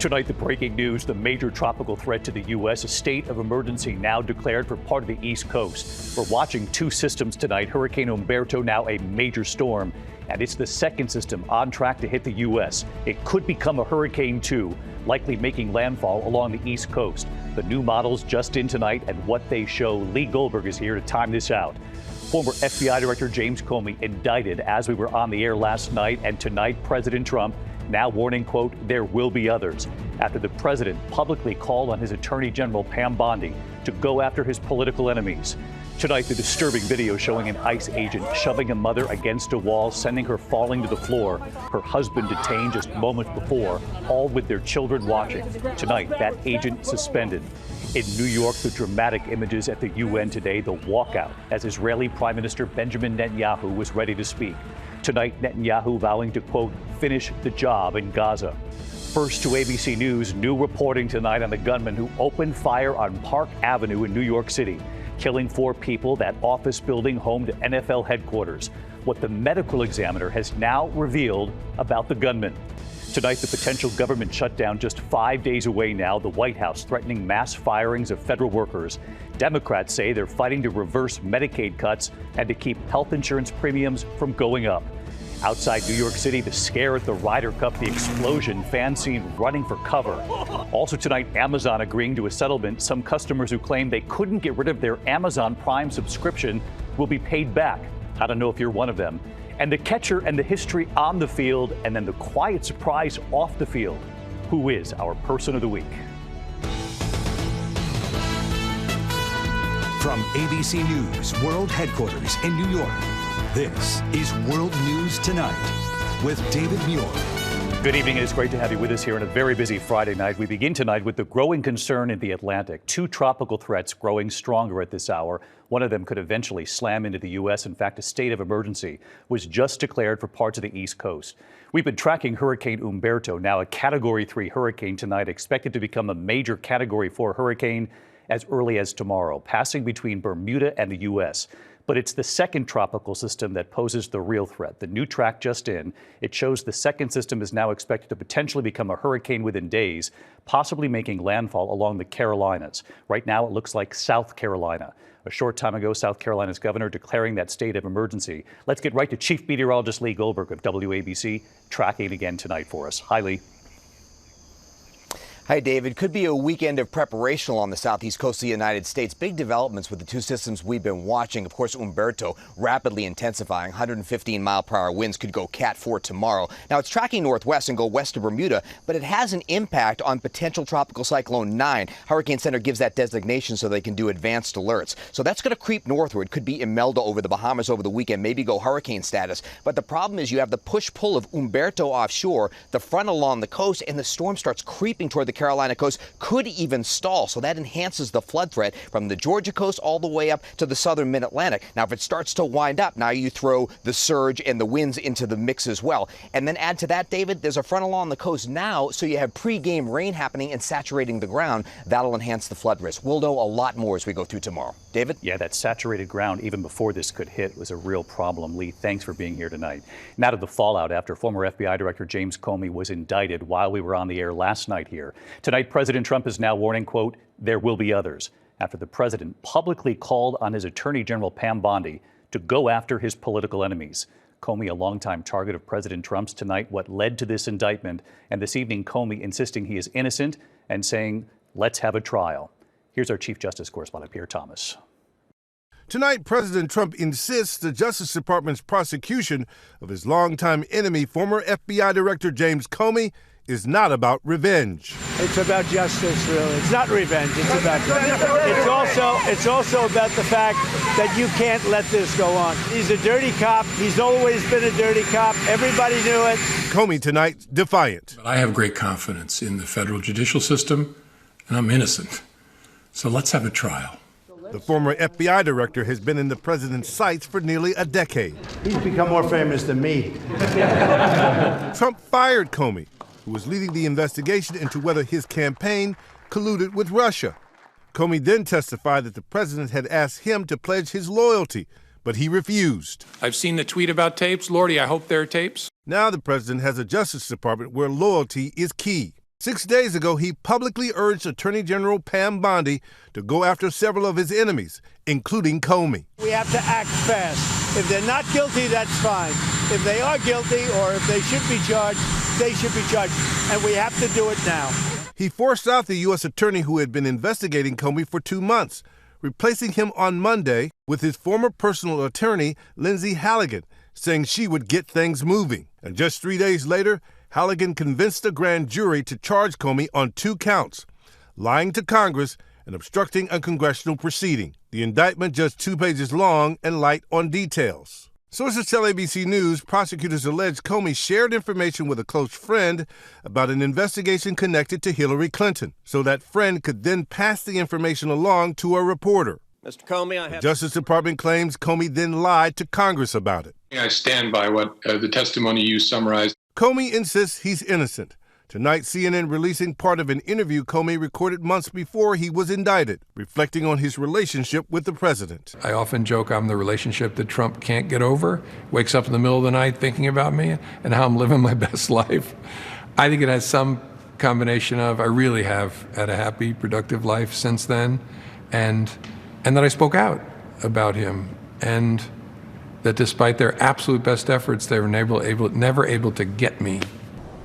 Tonight, the breaking news, the major tropical threat to the U.S., a state of emergency now declared for part of the East Coast. We're watching two systems tonight. Hurricane Humberto, now a major storm, and it's the second system on track to hit the U.S. It could become a Hurricane 2, likely making landfall along the East Coast. The new models just in tonight and what they show. Lee Goldberg is here to time this out. Former FBI Director James Comey indicted as we were on the air last night, and tonight President Trump now warning, quote, there will be others, after the president publicly called on his Attorney General Pam Bondi to go after his political enemies. Tonight, the disturbing video showing an ICE agent shoving a mother against a wall, sending her falling to the floor. Her husband detained just moments before, all with their children watching. Tonight, that agent suspended. In New York, the dramatic images at the UN today, the walkout as Israeli Prime Minister Benjamin Netanyahu was ready to speak. Tonight, Netanyahu vowing to, quote, finish the job in Gaza. First to ABC News, new reporting tonight on the gunman who opened fire on Park Avenue in New York City, killing 4 people, that office building home to NFL headquarters. What the medical examiner has now revealed about the gunman. Tonight, the potential government shutdown just 5 days away now. The White House threatening mass firings of federal workers. Democrats say they're fighting to reverse Medicaid cuts and to keep health insurance premiums from going up. Outside New York City, the scare at the Ryder Cup, the explosion, fans seen running for cover. Also tonight, Amazon agreeing to a settlement. Some customers who claim they couldn't get rid of their Amazon Prime subscription will be paid back. I don't know if you're one of them. And the catcher and the history on the field, and then the quiet surprise off the field. Who is our person of the week? From ABC News World Headquarters in New York, this is World News Tonight with David Muir. Good evening. It's great to have you with us here on a very busy Friday night. We begin tonight with the growing concern in the Atlantic. 2 tropical threats growing stronger at this hour. One of them could eventually slam into the U.S. In fact, a state of emergency was just declared for parts of the East Coast. We've been tracking Hurricane Humberto, now a Category 3 hurricane tonight, expected to become a major Category 4 hurricane as early as tomorrow, passing between Bermuda and the U.S. But it's the second tropical system that poses the real threat. The new track just in, it shows the second system is now expected to potentially become a hurricane within days, possibly making landfall along the Carolinas. Right now, it looks like South Carolina. A short time ago, South Carolina's governor declaring that state of emergency. Let's get right to Chief Meteorologist Lee Goldberg of WABC, tracking again tonight for us. Hi, Lee. Hi, David. Could be a weekend of preparation along the southeast coast of the United States. Big developments with the 2 systems we've been watching. Of course, Humberto rapidly intensifying. 115-mile-per-hour winds could go Cat 4 tomorrow. Now, it's tracking northwest and go west of Bermuda, but it has an impact on potential tropical cyclone 9. Hurricane Center gives that designation so they can do advanced alerts. So that's going to creep northward. Could be Imelda over the Bahamas over the weekend, maybe go hurricane status. But the problem is you have the push-pull of Humberto offshore, the front along the coast, and the storm starts creeping toward the Carolina coast, could even stall. So that enhances the flood threat from the Georgia coast all the way up to the southern mid-Atlantic. Now, if it starts to wind up, now you throw the surge and the winds into the mix as well. And then add to that, David, there's a front along the coast now, so you have pre-game rain happening and saturating the ground. That'll enhance the flood risk. We'll know a lot more as we go through tomorrow. David? Yeah, that saturated ground, even before this could hit, was a real problem. Lee, thanks for being here tonight. Now to the fallout after former FBI Director James Comey was indicted while we were on the air last night here. Tonight, President Trump is now warning, quote, there will be others, after the president publicly called on his Attorney General Pam Bondi to go after his political enemies. Comey, a longtime target of President Trump's, tonight what led to this indictment, and this evening Comey insisting he is innocent and saying, let's have a trial. Here's our Chief Justice correspondent, Pierre Thomas. Tonight, President Trump insists the Justice Department's prosecution of his longtime enemy, former FBI Director James Comey, is not about revenge. It's about justice, really. It's not revenge. It's about justice. It's also about the fact that you can't let this go on. He's a dirty cop. He's always been a dirty cop. Everybody knew it. Comey tonight defiant. I have great confidence in the federal judicial system, and I'm innocent. So let's have a trial. The former FBI director has been in the president's sights for nearly a decade. He's become more famous than me. Trump fired Comey, who was leading the investigation into whether his campaign colluded with Russia. Comey then testified that the president had asked him to pledge his loyalty, but he refused. I've seen the tweet about tapes. Lordy, I hope there are tapes. Now the president has a Justice Department where loyalty is key. 6 days ago, he publicly urged Attorney General Pam Bondi to go after several of his enemies, including Comey. We have to act fast. If they're not guilty, that's fine. If they are guilty or if they should be charged, they should be charged. And we have to do it now. He forced out the U.S. attorney who had been investigating Comey for 2 months, replacing him on Monday with his former personal attorney, Lindsay Halligan, saying she would get things moving. And just 3 days later, Halligan convinced a grand jury to charge Comey on 2 counts, lying to Congress and obstructing a congressional proceeding. The indictment just 2 pages long and light on details. Sources tell ABC News prosecutors allege Comey shared information with a close friend about an investigation connected to Hillary Clinton, so that friend could then pass the information along to a reporter. Mr. Comey, The Justice Department claims Comey then lied to Congress about it. I stand by what the testimony you summarized. Comey insists he's innocent. Tonight, CNN releasing part of an interview Comey recorded months before he was indicted, reflecting on his relationship with the president. I often joke I'm the relationship that Trump can't get over, wakes up in the middle of the night thinking about me and how I'm living my best life. I think it has some combination of I really have had a happy, productive life since then, and that I spoke out about him, and that despite their absolute best efforts, they were never able to get me.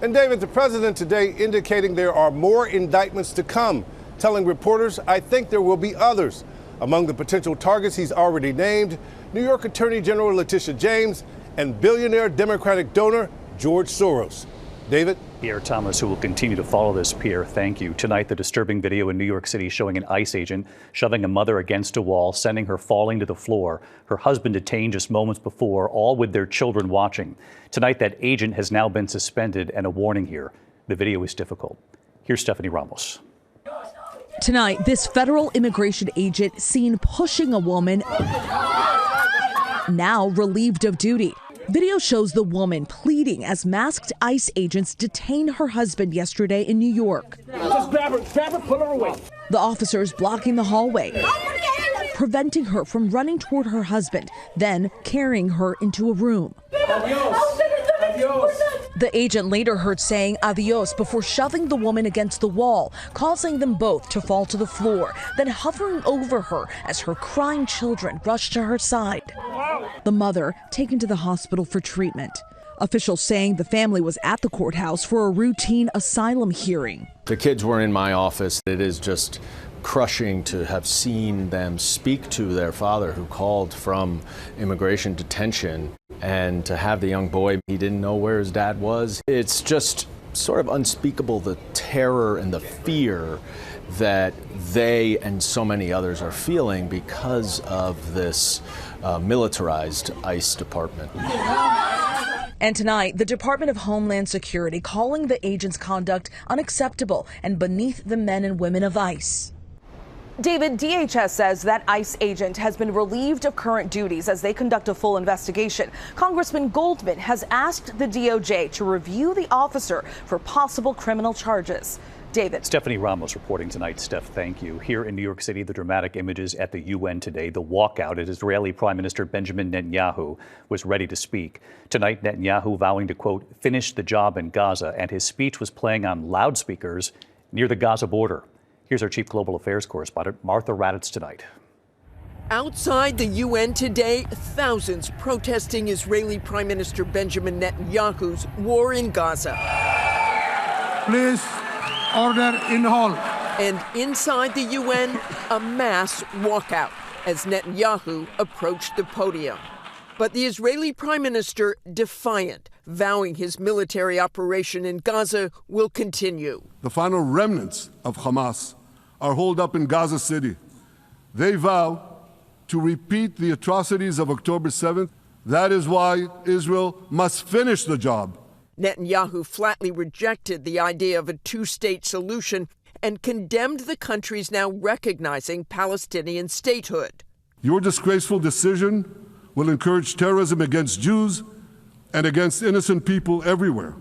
And David, the president today indicating there are more indictments to come, telling reporters, I think there will be others. Among the potential targets he's already named, New York Attorney General Letitia James and billionaire Democratic donor George Soros. David? Pierre Thomas, who will continue to follow this. Pierre, thank you. Tonight, the disturbing video in New York City showing an ICE agent shoving a mother against a wall, sending her falling to the floor. Her husband detained just moments before, all with their children watching. Tonight, that agent has now been suspended, and a warning here. The video is difficult. Here's Stephanie Ramos. Tonight, this federal immigration agent seen pushing a woman, now relieved of duty. Video shows the woman pleading as masked ICE agents detain her husband yesterday in New York. Just grab her, pull her away. The officers blocking the hallway, preventing her from running toward her husband, then carrying her into a room. The agent later heard saying adios before shoving the woman against the wall, causing them both to fall to the floor, then hovering over her as her crying children rushed to her side. The mother taken to the hospital for treatment. Officials saying the family was at the courthouse for a routine asylum hearing. The kids were in my office. It is just crushing to have seen them speak to their father, who called from immigration detention, and to have the young boy, he didn't know where his dad was. It's just sort of unspeakable, the terror and the fear that they and so many others are feeling because of this militarized ICE department. And tonight, the Department of Homeland Security calling the agent's conduct unacceptable and beneath the men and women of ICE. David, DHS says that ICE agent has been relieved of current duties as they conduct a full investigation. Congressman Goldman has asked the DOJ to review the officer for possible criminal charges. David. Stephanie Ramos reporting tonight. Steph, thank you. Here in New York City, the dramatic images at the UN today, the walkout as Israeli Prime Minister Benjamin Netanyahu was ready to speak. Tonight, Netanyahu vowing to, quote, finish the job in Gaza, and his speech was playing on loudspeakers near the Gaza border. Here's our chief global affairs correspondent, Martha Raddatz, tonight. Outside the UN today, thousands protesting Israeli Prime Minister Benjamin Netanyahu's war in Gaza. Please, order in hall. And inside the UN, a mass walkout as Netanyahu approached the podium. But the Israeli Prime Minister defiant, vowing his military operation in Gaza will continue. The final remnants of Hamas are holed up in Gaza City. They vow to repeat the atrocities of October 7th. That is why Israel must finish the job. Netanyahu flatly rejected the idea of a two-state solution and condemned the countries now recognizing Palestinian statehood. Your disgraceful decision will encourage terrorism against Jews and against innocent people everywhere.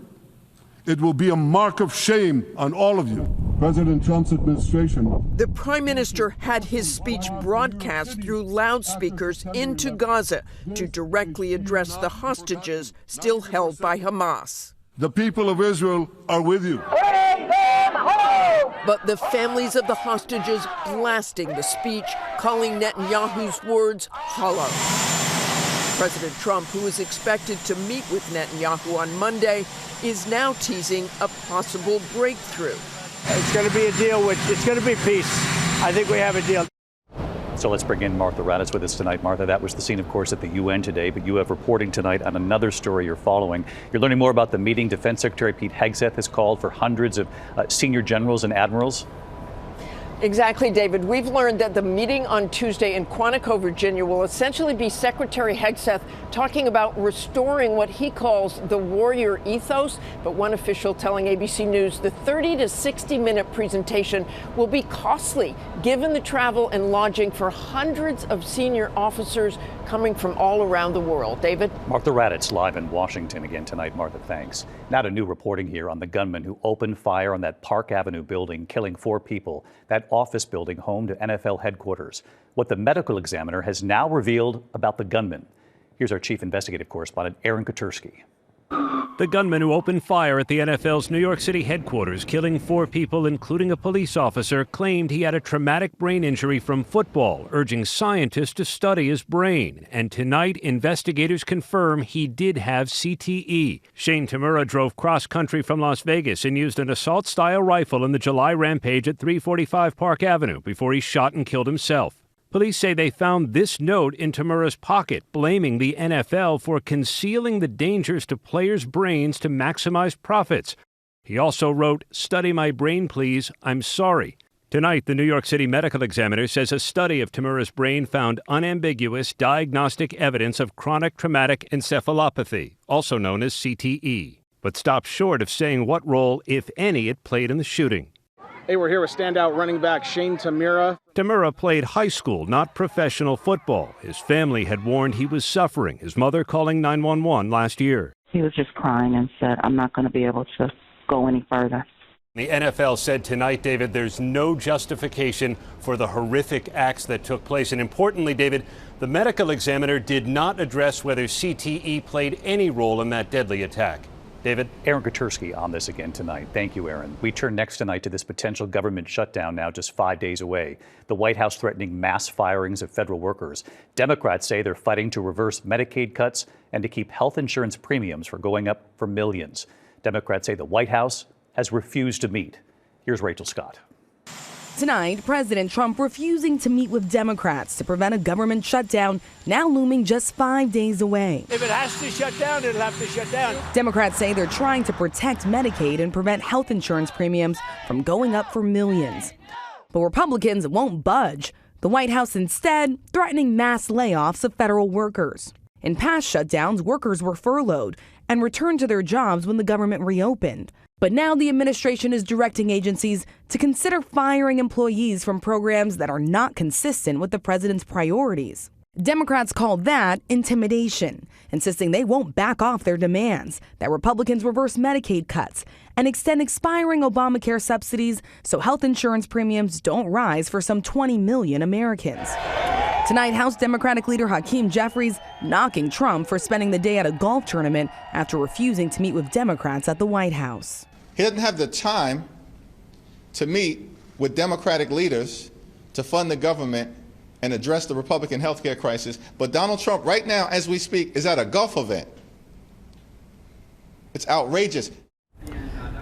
It will be a mark of shame on all of you. President Trump's administration. The Prime Minister had his speech broadcast through loudspeakers into Gaza to directly address the hostages still held by Hamas. The people of Israel are with you. But the families of the hostages blasting the speech, calling Netanyahu's words hollow. President Trump, who is expected to meet with Netanyahu on Monday, is now teasing a possible breakthrough. It's going to be a deal it's going to be peace. I think we have a deal. So let's bring in Martha Raddatz with us tonight. Martha, that was the scene, of course, at the UN today, but you have reporting tonight on another story you're following. You're learning more about the meeting Defense Secretary Pete Hegseth has called for hundreds of senior generals and admirals. Exactly, David. We've learned that the meeting on Tuesday in Quantico, Virginia, will essentially be Secretary Hegseth talking about restoring what he calls the warrior ethos. But one official telling ABC News the 30 to 60-minute presentation will be costly, given the travel and lodging for hundreds of senior officers coming from all around the world. David? Martha Raddatz live in Washington again tonight. Martha, thanks. Now to new reporting here on the gunman who opened fire on that Park Avenue building, killing 4 people. That office building home to NFL headquarters. What the medical examiner has now revealed about the gunman. Here's our chief investigative correspondent, Aaron Katersky. The gunman who opened fire at the NFL's New York City headquarters, killing 4 people, including a police officer, claimed he had a traumatic brain injury from football, urging scientists to study his brain. And tonight, investigators confirm he did have CTE. Shane Tamura drove cross-country from Las Vegas and used an assault-style rifle in the July rampage at 345 Park Avenue before he shot and killed himself. Police say they found this note in Tamura's pocket, blaming the NFL for concealing the dangers to players' brains to maximize profits. He also wrote, "Study my brain, please. I'm sorry." Tonight, the New York City medical examiner says a study of Tamura's brain found unambiguous diagnostic evidence of chronic traumatic encephalopathy, also known as CTE, but stopped short of saying what role, if any, it played in the shooting. Hey, we're here with standout running back Shane Tamura. Tamura played high school, not professional football. His family had warned he was suffering, his mother calling 911 last year. He was just crying and said, "I'm not going to be able to go any further." The NFL said tonight, David, there's no justification for the horrific acts that took place. And importantly, David, the medical examiner did not address whether CTE played any role in that deadly attack. David? Aaron Katersky on this again tonight. Thank you, Aaron. We turn next tonight to this potential government shutdown now just 5 days away. The White House threatening mass firings of federal workers. Democrats say they're fighting to reverse Medicaid cuts and to keep health insurance premiums from going up for millions. Democrats say the White House has refused to meet. Here's Rachel Scott. Tonight, President Trump refusing to meet with Democrats to prevent a government shutdown now looming just 5 days away. If it has to shut down, it'll have to shut down. Democrats say they're trying to protect Medicaid and prevent health insurance premiums from going up for millions. But Republicans won't budge. The White House instead threatening mass layoffs of federal workers. In past shutdowns, workers were furloughed and returned to their jobs when the government reopened. But now the administration is directing agencies to consider firing employees from programs that are not consistent with the president's priorities. Democrats call that intimidation, insisting they won't back off their demands, that Republicans reverse Medicaid cuts and extend expiring Obamacare subsidies so health insurance premiums don't rise for some 20 million Americans. Tonight, House Democratic leader Hakeem Jeffries knocking Trump for spending the day at a golf tournament after refusing to meet with Democrats at the White House. He doesn't have the time to meet with Democratic leaders to fund the government and address the Republican health care crisis. But Donald Trump, right now, as we speak, is at a golf event. It's outrageous.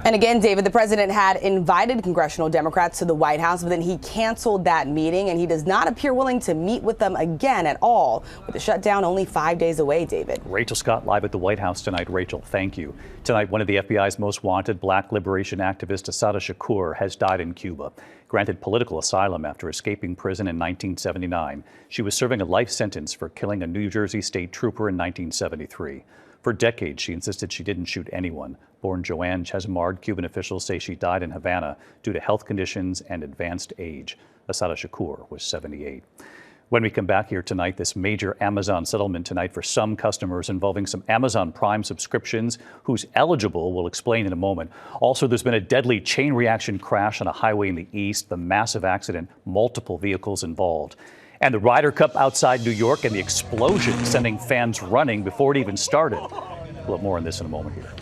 And again, David, the president had invited congressional Democrats to the White House, but then he canceled that meeting, and he does not appear willing to meet with them again at all, with the shutdown only 5 days away, David. Rachel Scott live at the White House tonight. Rachel, thank you. Tonight, one of the FBI's most wanted black liberation activists, Assata Shakur, has died in Cuba. Granted political asylum after escaping prison in 1979. She was serving a life sentence for killing a New Jersey state trooper in 1973. For decades, she insisted she didn't shoot anyone. Born Joanne Chesmard, Cuban officials say she died in Havana due to health conditions and advanced age. Assata Shakur was 78. When we come back here tonight, this major Amazon settlement tonight for some customers involving some Amazon Prime subscriptions. Who's eligible, we'll explain in a moment. Also, there's been a deadly chain reaction crash on a highway in the east. The massive accident, multiple vehicles involved. And the Ryder Cup outside New York and the explosion sending fans running before it even started. We'll have more on this in a moment here.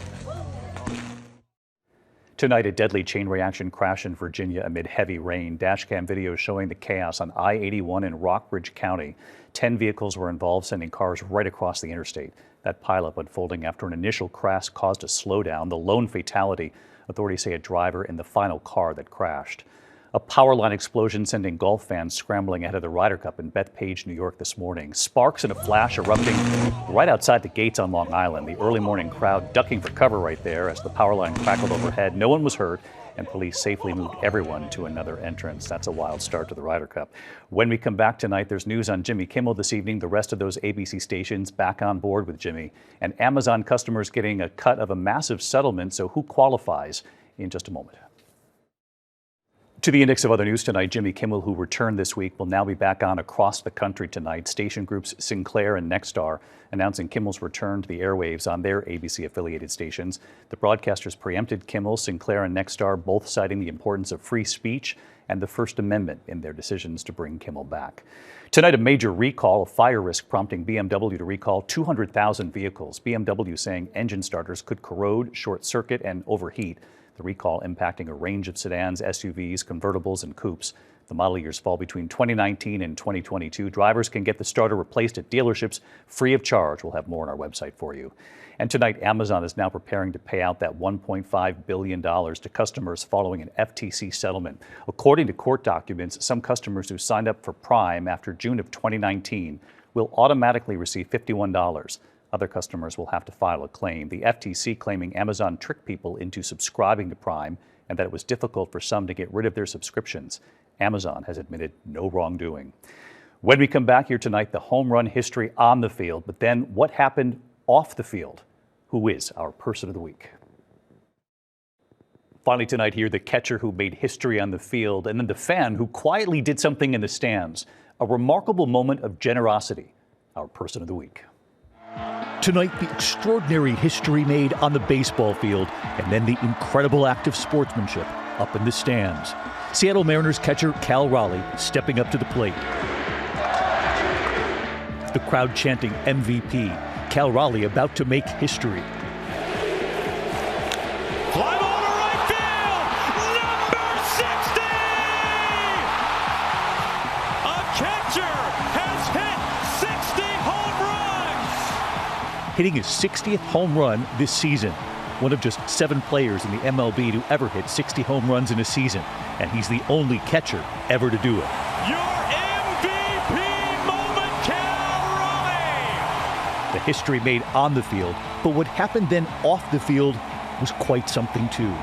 Tonight, a deadly chain reaction crash in Virginia amid heavy rain. Dashcam video showing the chaos on I-81 in Rockbridge County. 10 vehicles were involved, sending cars right across the interstate. That pileup unfolding after an initial crash caused a slowdown. The lone fatality, authorities say a driver in the final car that crashed. A power line explosion sending golf fans scrambling ahead of the Ryder Cup in Bethpage, New York this morning. Sparks and a flash erupting right outside the gates on Long Island. The early morning crowd ducking for cover right there as the power line crackled overhead. No one was hurt, and police safely moved everyone to another entrance. That's a wild start to the Ryder Cup. When we come back tonight, there's news on Jimmy Kimmel this evening. The rest of those ABC stations back on board with Jimmy. And Amazon customers getting a cut of a massive settlement. So who qualifies? In just a moment. To the index of other news tonight, Jimmy Kimmel, who returned this week, will now be back on across the country tonight. Station groups Sinclair and Nexstar announcing Kimmel's return to the airwaves on their ABC-affiliated stations. The broadcasters preempted Kimmel, Sinclair and Nexstar, both citing the importance of free speech and the First Amendment in their decisions to bring Kimmel back. Tonight, a major recall, a fire risk prompting BMW to recall 200,000 vehicles. BMW saying engine starters could corrode, short circuit, and overheat. The recall impacting a range of sedans, SUVs, convertibles, and coupes. The model years fall between 2019 and 2022. Drivers can get the starter replaced at dealerships free of charge. We'll have more on our website for you. And tonight, Amazon is now preparing to pay out that $1.5 billion to customers following an FTC settlement. According to court documents, some customers who signed up for Prime after June of 2019 will automatically receive $51. Other customers will have to file a claim. The FTC claiming Amazon tricked people into subscribing to Prime and that it was difficult for some to get rid of their subscriptions. Amazon has admitted no wrongdoing. When we come back here tonight, the home run history on the field, but then what happened off the field? Who is our person of the week? Finally tonight here, the catcher who made history on the field, and then the fan who quietly did something in the stands. A remarkable moment of generosity. Our person of the week. Tonight, the extraordinary history made on the baseball field, and then the incredible act of sportsmanship up in the stands. Seattle Mariners catcher Cal Raleigh stepping up to the plate. The crowd chanting MVP. Cal Raleigh about to make history. Fly ball to right field, number 60! A catcher has hit 60 home runs! Hitting his 60th home run this season. One of just 7 players in the MLB to ever hit 60 home runs in a season, and he's the only catcher ever to do it. Your MVP moment, Cal Raleigh! The history made on the field, but what happened then off the field was quite something too.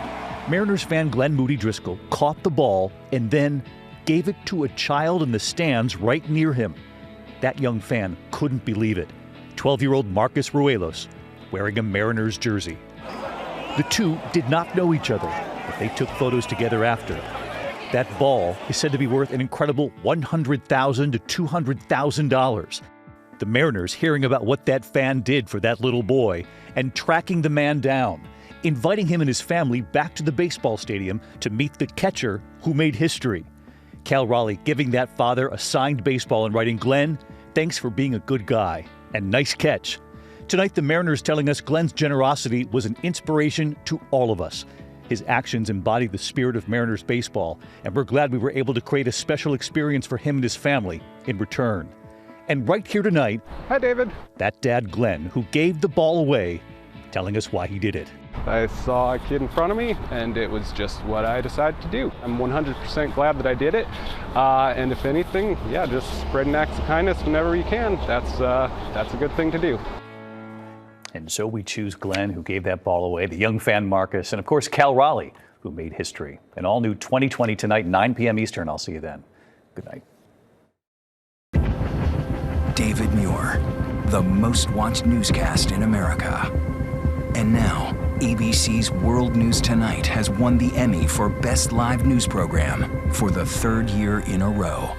Mariners fan Glenn Moody Driscoll caught the ball and then gave it to a child in the stands right near him. That young fan couldn't believe it. 12-year-old Marcus Ruelos wearing a Mariners jersey. The two did not know each other, but they took photos together after. That ball is said to be worth an incredible $100,000 to $200,000. The Mariners hearing about what that fan did for that little boy and tracking the man down, inviting him and his family back to the baseball stadium to meet the catcher who made history. Cal Raleigh giving that father a signed baseball and writing, "Glenn, thanks for being a good guy, and nice catch." Tonight, the Mariners telling us Glenn's generosity was an inspiration to all of us. His actions embody the spirit of Mariners baseball, and we're glad we were able to create a special experience for him and his family in return. And right here tonight, hi, David. That dad, Glenn, who gave the ball away, telling us why he did it. I saw a kid in front of me, and it was just what I decided to do. I'm 100% glad that I did it. And if anything, yeah, just spreading acts of kindness whenever you can. That's a good thing to do. And so we choose Glenn, who gave that ball away, the young fan Marcus, and of course Cal Raleigh, who made history. An all-new 2020 tonight, 9 p.m. Eastern. I'll see you then. Good night. David Muir, the most watched newscast in America. And now, ABC's World News Tonight has won the Emmy for Best Live News Program for the 3rd year in a row.